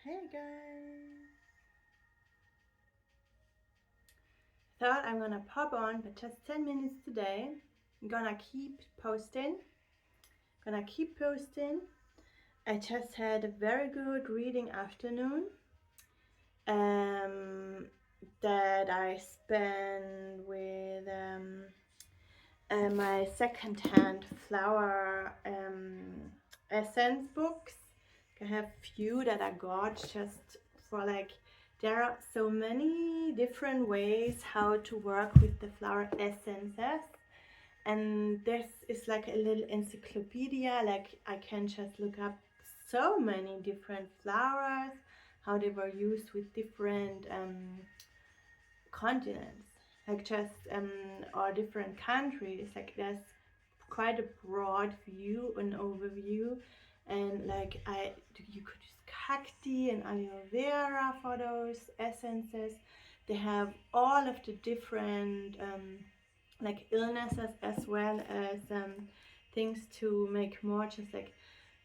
Hey guys! Thought I'm gonna pop on, but just 10 minutes today. I'm gonna keep posting. I just had a very good reading afternoon um, that I spent with my second-hand flower essence books. I have few that I got just for like there are so many different ways how to work with the flower essences, and this is like a little encyclopedia. Like I can just look up so many different flowers, how they were used with different continents, like just or different countries. Like there's quite a broad view, an overview, and like you could use cacti and aloe vera for those essences. They have all of the different like illnesses as well as things to make more. Just like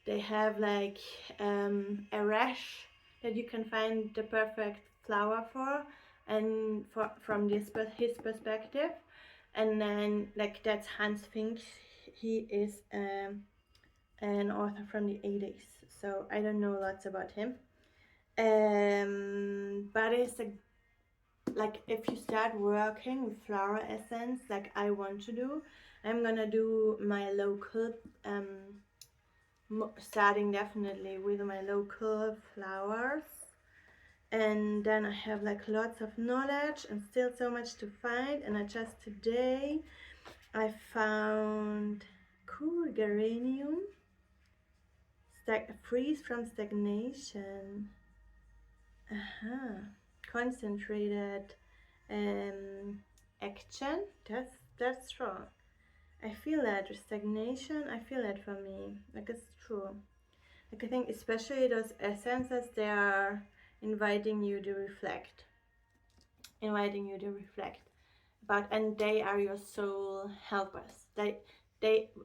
they have like a rash that you can find the perfect flower for, and from his perspective. And then like that's Hans Fink. He is an author from the 80s, so I don't know lots about him. But it's like if you start working with flower essence like I want to do, I'm gonna do my local starting definitely with my local flowers, and then I have like lots of knowledge and still so much to find. And I just today I found cool geranium, freeze from stagnation, concentrated action. That's strong. I feel that stagnation. I feel that for me. Like it's true. Like I think especially those essences, they are inviting you to reflect, about, and they are your soul helpers.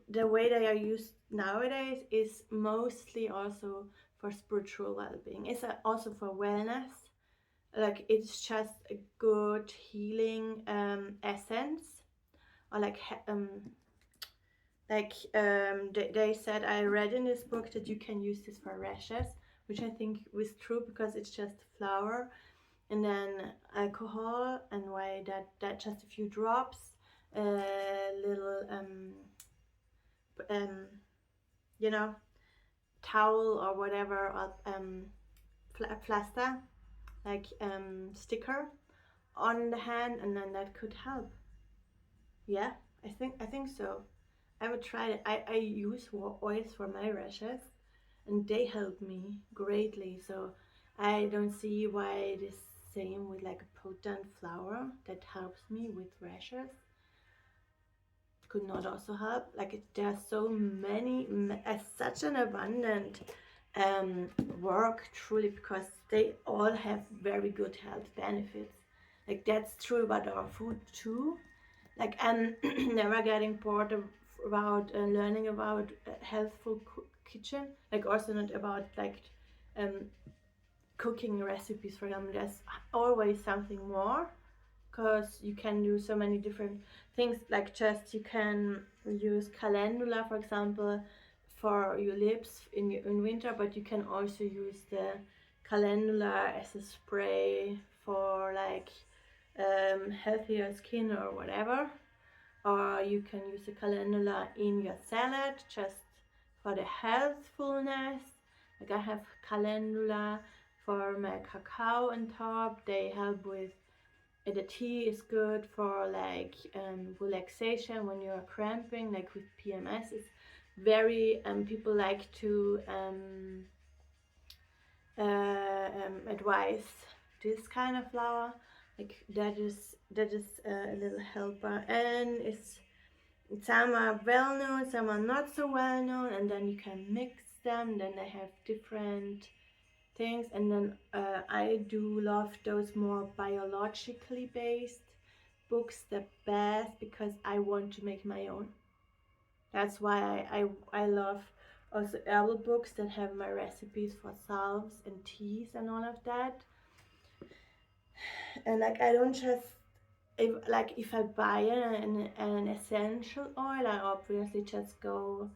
The way they are used nowadays is mostly also for spiritual well-being. It's also for wellness. Like it's just a good healing essence, or they said, I read in this book that you can use this for rashes, which I think was true because it's just flour and then alcohol, and why that just a few drops, a little um you know towel or whatever, or plaster, like sticker on the hand, and then that could help. Yeah, I think so. I would try it. I use oils for my rashes, and they help me greatly. So I don't see why it is same with like a potent flower that helps me with rashes could not also help. Like there are so many, such an abundant work truly, because they all have very good health benefits. Like that's true about our food too. Like I'm never getting bored about learning about healthful kitchen. Like also not about like um, cooking recipes. For example, there's always something more, because you can do so many different things. Like just you can use calendula, for example, for your lips in winter, but you can also use the calendula as a spray for like healthier skin or whatever. Or you can use the calendula in your salad just for the healthfulness. Like I have calendula for my cacao on top. They help with the tea is good for like relaxation when you're cramping, like with PMS. It's very people like to advise this kind of flour. Like that is a little helper, and it's some are well known, some are not so well known, and then you can mix them. Then they have different things, and then I do love those more biologically based books the best, because I want to make my own. That's why I love also herbal books that have my recipes for salves and teas and all of that. And like I don't just, if I buy an essential oil, I obviously just go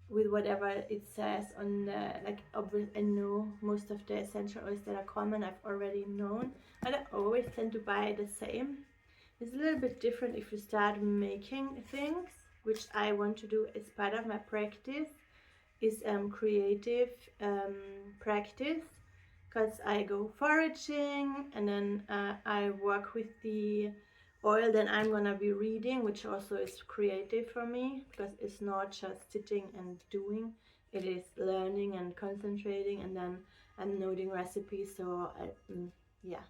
with whatever it says on the, like, obvious. I know most of the essential oils that are common, I've already known. I don't always tend to buy the same. It's a little bit different if you start making things, which I want to do as part of my practice, is creative practice, because I go foraging and then I work with the oil that I'm gonna be reading, which also is creative for me, because it's not just sitting and doing, it is learning and concentrating, and then I'm noting recipes. So yeah,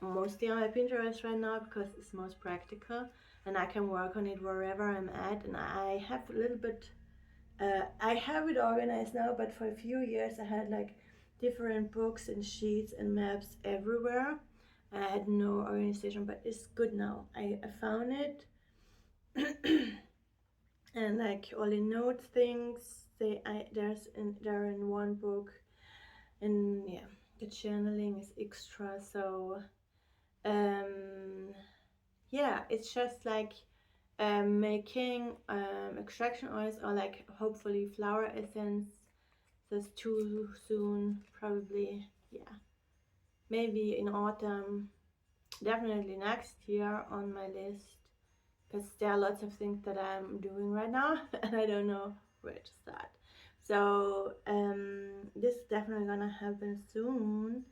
mostly on my Pinterest right now because it's most practical and I can work on it wherever I'm at. And I have a little bit, I have it organized now, but for a few years I had like different books and sheets and maps everywhere. I had no organization, but it's good now. I found it. And like all the notes things, they're in one book, and yeah, the journaling is extra. So um yeah, it's just like making extraction oils, or like hopefully flower essence. That's too soon, probably. Yeah, maybe in autumn, definitely next year on my list, because there are lots of things that I'm doing right now and I don't know where to start. So this is definitely gonna happen soon.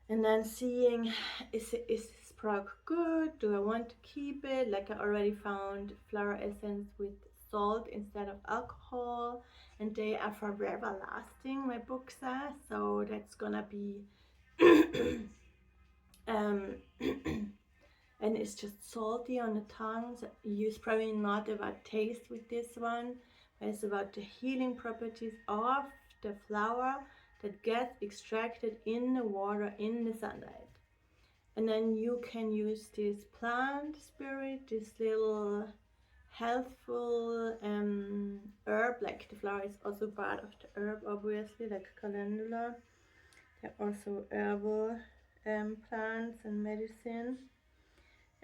And then seeing, is this product good? Do I want to keep it? Like, I already found flower essence with salt instead of alcohol, and they are forever lasting, my book says. So that's gonna be um, and it's just salty on the tongue. So it's probably not about taste with this one, but it's about the healing properties of the flower that gets extracted in the water in the sunlight. And then you can use this plant spirit, this little healthful herb. Like the flower is also part of the herb, obviously, like calendula. They're also herbal plants and medicine.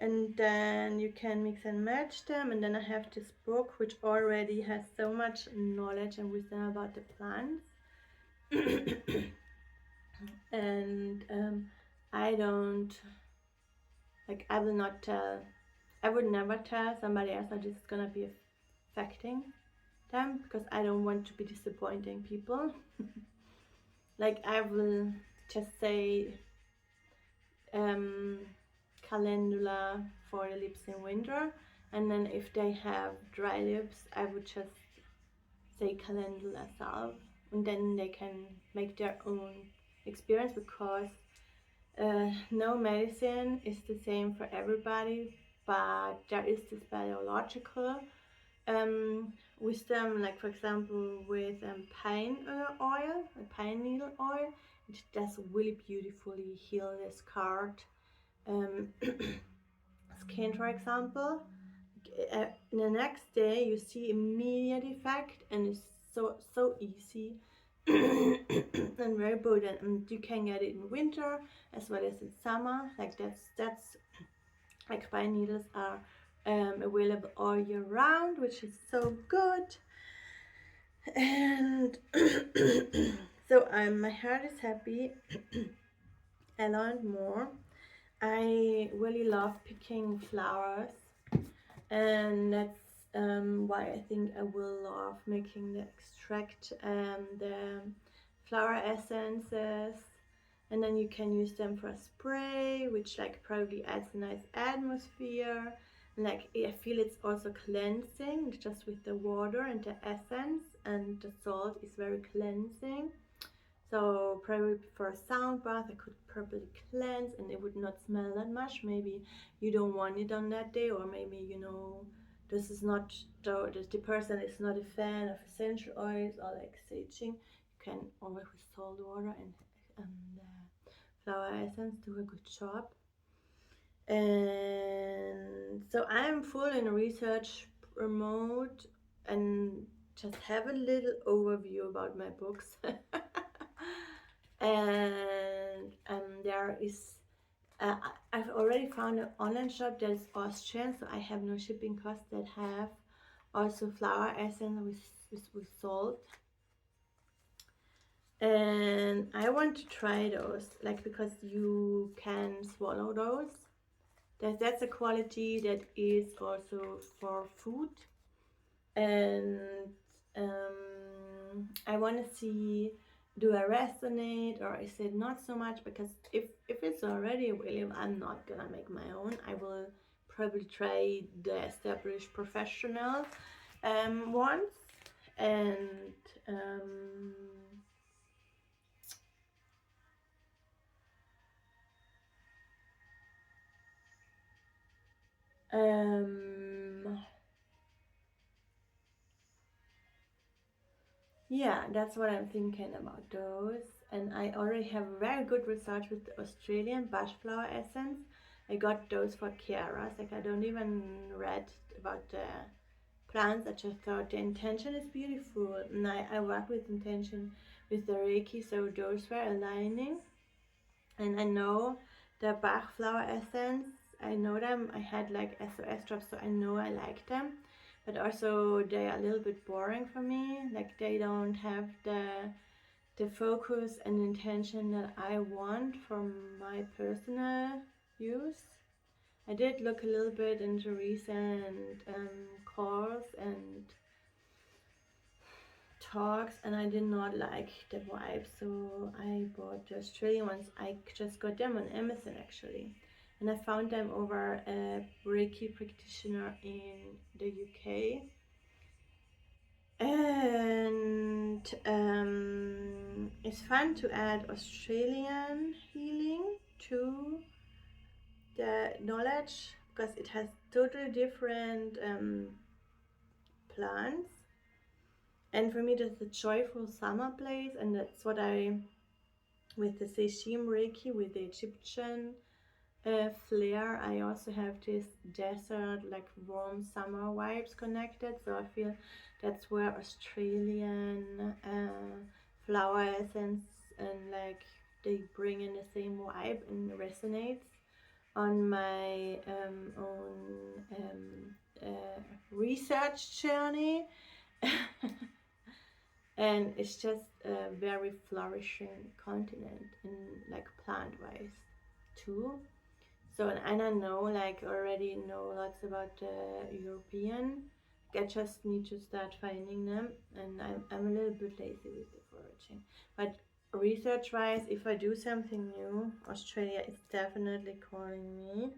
And then you can mix and match them. And then I have this book which already has so much knowledge and wisdom about the plants. And I don't, like, I will not tell, I would never tell somebody else that this is gonna be affecting them, because I don't want to be disappointing people. Like, I will just say calendula for the lips in winter, and then if they have dry lips, I would just say calendula salve, and then they can make their own experience, because no medicine is the same for everybody, but there is this biological wisdom, like for example with pine oil, pine needle oil. It does really beautifully heal the scarred skin, for example. The next day you see immediate effect, and it's so easy and very potent. And you can get it in winter as well as in summer. Like that's like pine needles are available all year round, which is so good. And so my heart is happy. I learned more. I really love picking flowers, and that's why I think I will love making the extract and the flower essences. And then you can use them for a spray, which like probably adds a nice atmosphere. And like I feel it's also cleansing, just with the water and the essence, and the salt is very cleansing. So probably for a sound bath, I could probably cleanse and it would not smell that much. Maybe you don't want it on that day, or maybe, you know, this is not, the person is not a fan of essential oils or like saging. You can always with salt water and flower essence do a good job. And so I'm full in research mode, and just have a little overview about my books. And there is I've already found an online shop that is Austrian, so I have no shipping costs, that have also flower essence with salt. And I want to try those, like, because you can swallow those. That's a quality that is also for food. And I want to see, do I resonate or is it not so much, because if it's already available, I'm not gonna make my own. I will probably try the established professional ones. And um, yeah, that's what I'm thinking about those. And I already have very good research with the Australian bush flower essence. I got those for Kiara's. Like, I don't even read about the plants. I just thought the intention is beautiful. And I work with intention with the Reiki, so those were aligning. And I know the Bach flower essence. I know them. I had like SOS drops, so I know I like them. But also they are a little bit boring for me. Like, they don't have the focus and intention that I want for my personal use. I did look a little bit into recent calls and talks, and I did not like the vibe, so I bought the Australian ones. I just got them on Amazon actually, and I found them over a Reiki practitioner in the UK. And it's fun to add Australian healing to the knowledge, because it has totally different plants. And for me, that's a joyful summer place, and that's what I, with the Seishim Reiki, with the Egyptian flair, I also have this desert, like warm summer vibes connected. So I feel that's where Australian flower essence and like they bring in the same vibe and resonates on my own research journey. And it's just a very flourishing continent in like plant wise too. So, and I know, like, already know lots about the European. I just need to start finding them, and I'm a little bit lazy with the foraging. But research wise, if I do something new, Australia is definitely calling me.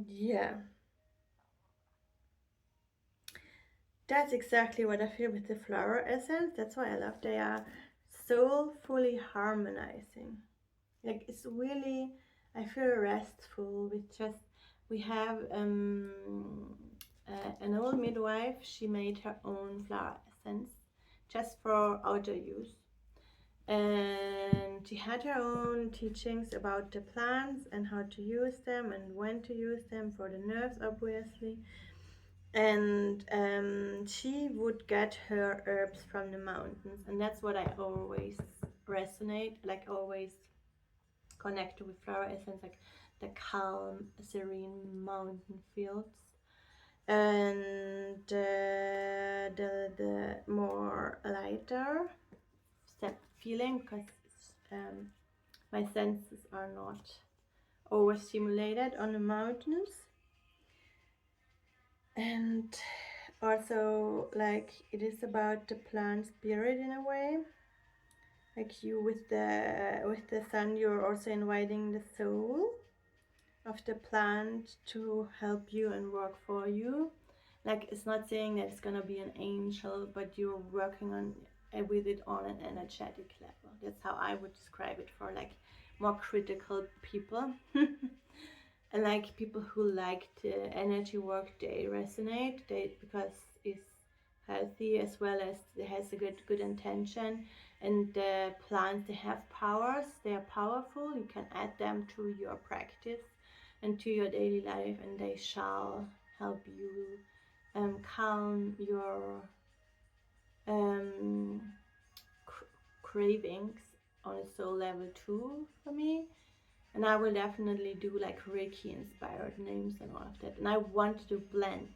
Yeah, that's exactly what I feel with the flower essence. That's why I love they are soulfully harmonizing. Like, it's really, I feel restful with just, we have an old midwife. She made her own flower essence just for outer use, and she had her own teachings about the plants and how to use them and when to use them for the nerves, obviously. And she would get her herbs from the mountains, and that's what I always resonate, like always connect with flower essence, like the calm, serene mountain fields, and the more lighter step feeling, because my senses are not overstimulated on the mountains. And also, like, it is about the plant spirit in a way. Like, you with the sun, you're also inviting the soul of the plant to help you and work for you. Like, it's not saying that it's gonna be an angel, but you're working on with it on an energetic level. That's how I would describe it for like more critical people. And like people who like the energy work, they resonate, they, because it's healthy, as well as it has a good intention. And the plants, they have powers, they are powerful. You can add them to your practice and to your daily life, and they shall help you calm your um, cravings on a soul level too for me. And I will definitely do like Reiki inspired names and all of that. And I want to do blends.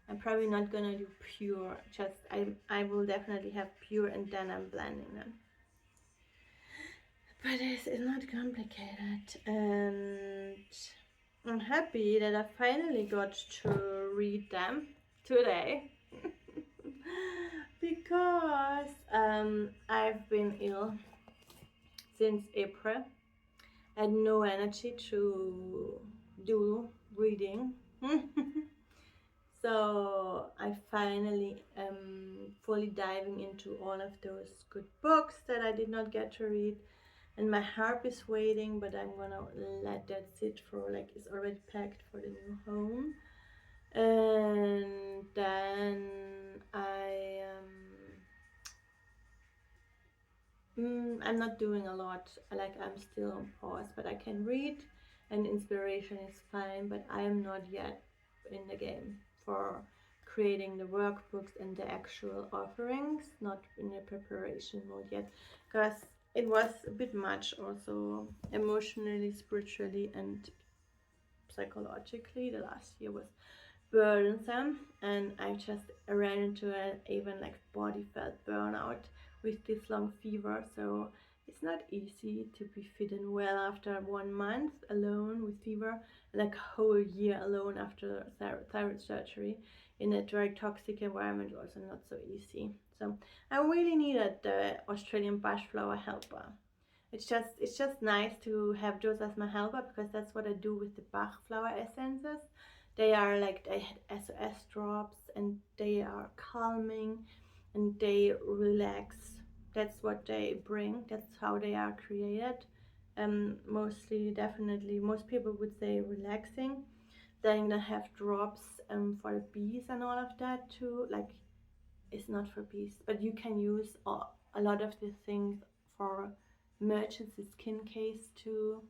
I'm probably not gonna do pure, just I will definitely have pure and then I'm blending them. But it's not complicated, and I'm happy that I finally got to read them today. Because I've been ill since April. I had no energy to do reading. So I finally am fully diving into all of those good books that I did not get to read. And my harp is waiting, but I'm gonna let that sit for like it's already packed for the new home. And then I'm not doing a lot. Like I'm still on pause, but I can read, and inspiration is fine. But I am not yet in the game for creating the workbooks and the actual offerings. Not in the preparation mode yet, because it was a bit much, also emotionally, spiritually, and psychologically. The last year was burdensome, and I just ran into an even like body felt burnout with this long fever. So it's not easy to be fit and well after 1 month alone with fever, like a whole year alone after thyroid surgery in a very toxic environment. Also not so easy. So I really needed the Australian bush flower helper. It's just nice to have those as my helper, because that's what I do with the Bach flower essences. They are like, they had SOS drops, and they are calming and they relax. That's what they bring. That's how they are created. Mostly, definitely, most people would say relaxing. Then I have drops for the bees and all of that too. Like, it's not for bees, but you can use a lot of the things for emergency skin case too.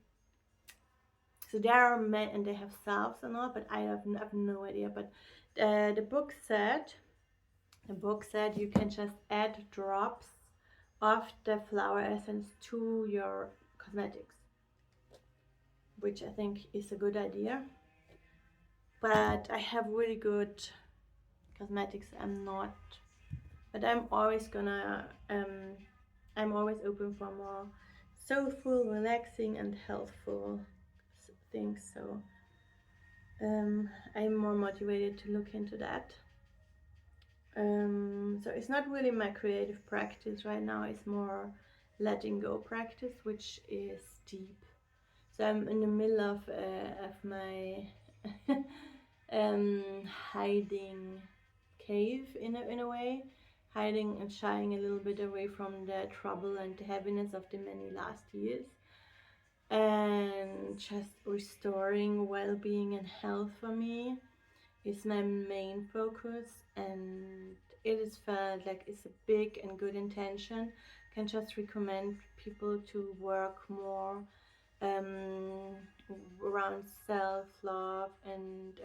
So there are men and they have salves and all, but I have no idea. But the book said you can just add drops of the flower essence to your cosmetics, which I think is a good idea. But I have really good cosmetics. But I'm always open for more soulful, relaxing, and healthful things. So I'm more motivated to look into that. So it's not really my creative practice right now. It's more letting go practice, which is deep. So I'm in the middle of my hiding cave in a way, hiding and shying a little bit away from the trouble and the heaviness of the many last years, and just restoring well-being and health for me is my main focus. And it is felt like it's a big and good intention. Can just recommend people to work more um, around self-love and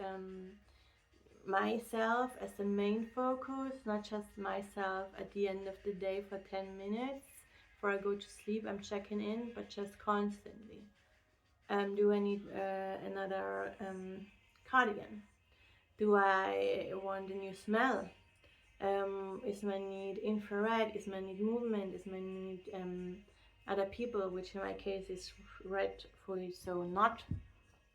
myself as the main focus, not just myself at the end of the day for 10 minutes before I go to sleep. I'm checking in, but just constantly. Do I need another cardigan? Do I want a new smell? Is my need infrared? Is my need movement? Is my need other people, which in my case is rightfully so not,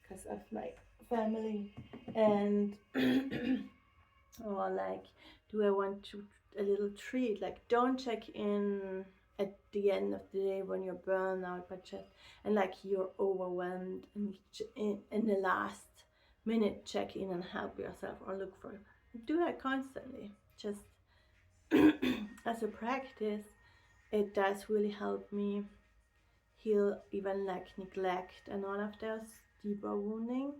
because of my family. And or like, do I want to a little treat? Like, don't check in at the end of the day when you're burned out, but just and like you're overwhelmed, and in the last minute check in and help yourself or look for it. Do that constantly. Just as a practice, it does really help me heal even like neglect and all of those deeper wounding,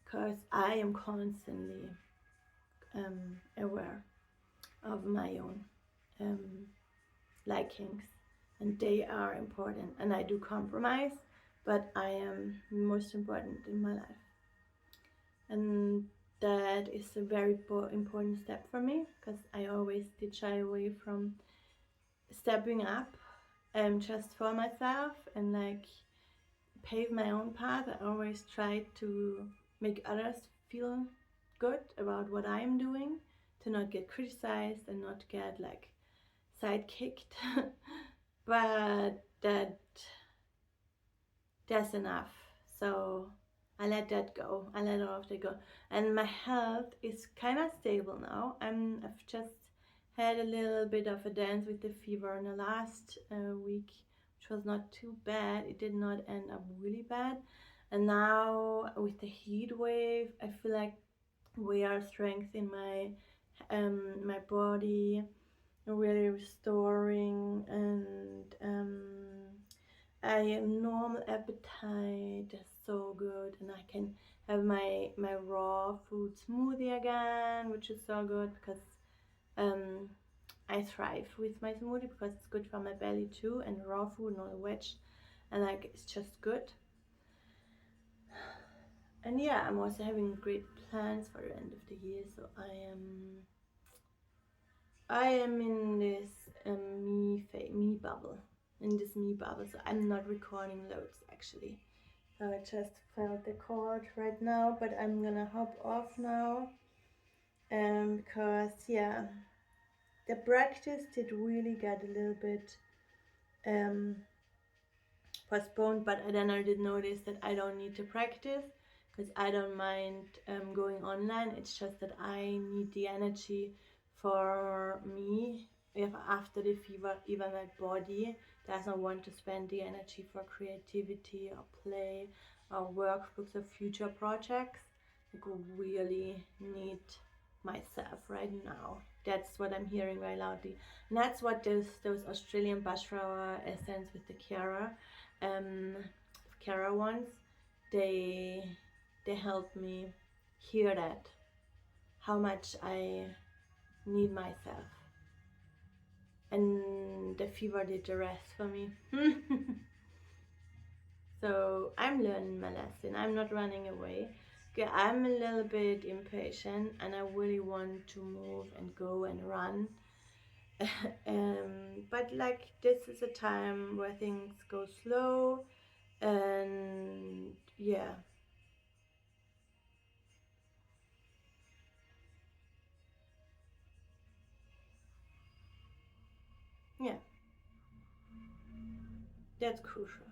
because I am constantly aware of my own um, likings, and they are important. And I do compromise, but I am most important in my life, and that is a very important step for me because I always did shy away from stepping up just for myself and like pave my own path. I always try to make others feel good about what I'm doing, to not get criticized and not get like sidekicked. But that's enough. So I let that go. I let all of that go. And my health is kind of stable now. I've just had a little bit of a dance with the fever in the last week, which was not too bad. It did not end up really bad. And now with the heat wave, I feel like we are strengthening my body, really restoring, and I am normal appetite is so good, and I can have my raw fruit smoothie again, which is so good because um I thrive with my smoothie because it's good for my belly too, and raw food, not a veg, and like it's just good. And yeah, I'm also having great plans for the end of the year, so I am in this me bubble, so I'm not recording loads actually. So I just felt the cord right now, but I'm gonna hop off now. Because yeah, the practice did really get a little bit um postponed, but then I did notice that I don't need to practice because I don't mind going online. It's just that I need the energy for me. If after the fever, even my body doesn't want to spend the energy for creativity or play or workbooks or future projects. Like really need myself right now. That's what I'm hearing very loudly, and that's what those Australian bushflower essence with the Chiara um, Kara ones, they they help me hear that how much I need myself, and the fever did the rest for me. So I'm learning my lesson. I'm not running away. Okay, I'm a little bit impatient, and I really want to move and go and run. But like this is a time where things go slow, and yeah, that's crucial.